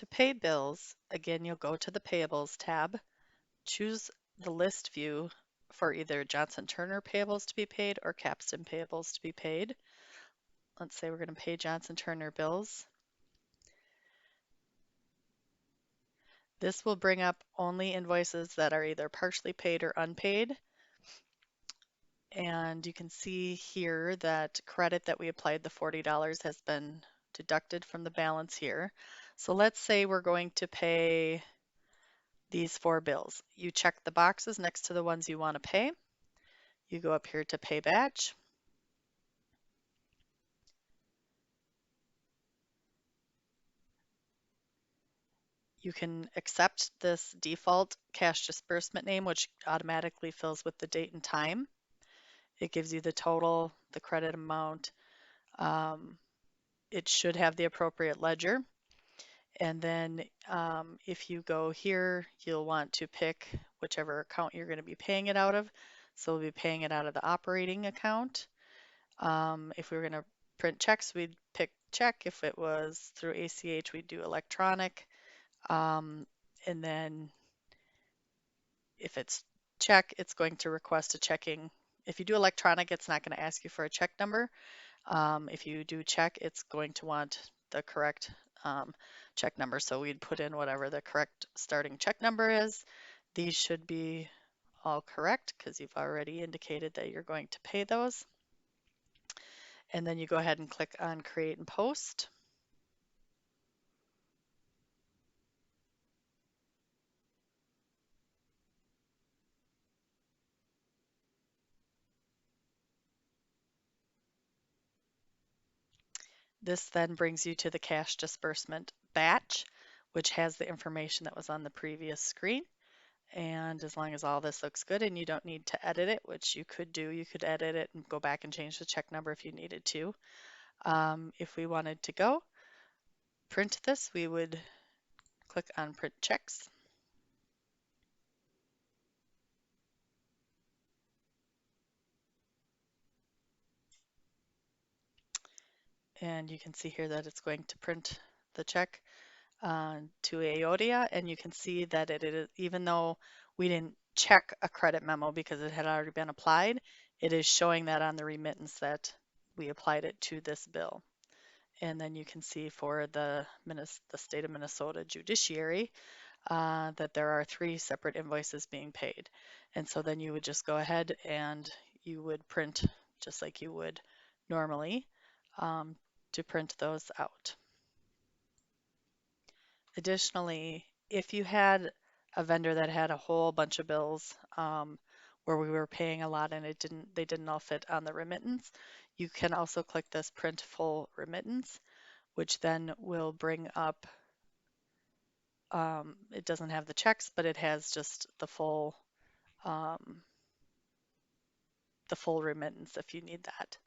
To pay bills, again, you'll go to the Payables tab, choose the list view for either Johnson Turner payables to be paid or Capstan payables to be paid. Let's say we're going to pay Johnson Turner bills. This will bring up only invoices that are either partially paid or unpaid. And you can see here that credit that we applied, the $40, has been deducted from the balance here. So let's say we're going to pay these 4 bills. You check the boxes next to the ones you want to pay. You go up here to Pay Batch. You can accept this default cash disbursement name, which automatically fills with the date and time. It gives you the total, the credit amount. It should have the appropriate ledger. And then if you go here, you'll want to pick whichever account you're going to be paying it out of. So we'll be paying it out of the operating account. If we were going to print checks, we'd pick check. If it was through ACH, we'd do electronic. And then if it's check, it's going to request a checking. If you do electronic, it's not going to ask you for a check number. If you do check, it's going to want the correct check number. So we'd put in whatever the correct starting check number is. These should be all correct because you've already indicated that you're going to pay those. And then you go ahead and click on Create and Post. This then brings you to the cash disbursement batch, which has the information that was on the previous screen. And as long as all this looks good and you don't need to edit it, which you could do, you could edit it and go back and change the check number if you needed to. If we wanted to go print this, we would click on Print Checks. And you can see here that it's going to print the check to Aodia, and you can see that it is, even though we didn't check a credit memo because it had already been applied, it is showing that on the remittance that we applied it to this bill. And then you can see for the state of Minnesota judiciary that there are 3 separate invoices being paid. And so then you would just go ahead and you would print just like you would normally to print those out. Additionally, if you had a vendor that had a whole bunch of bills where we were paying a lot and they didn't all fit on the remittance, you can also click this Print Full Remittance, which then will bring up, it doesn't have the checks, but it has just um, the full remittance if you need that.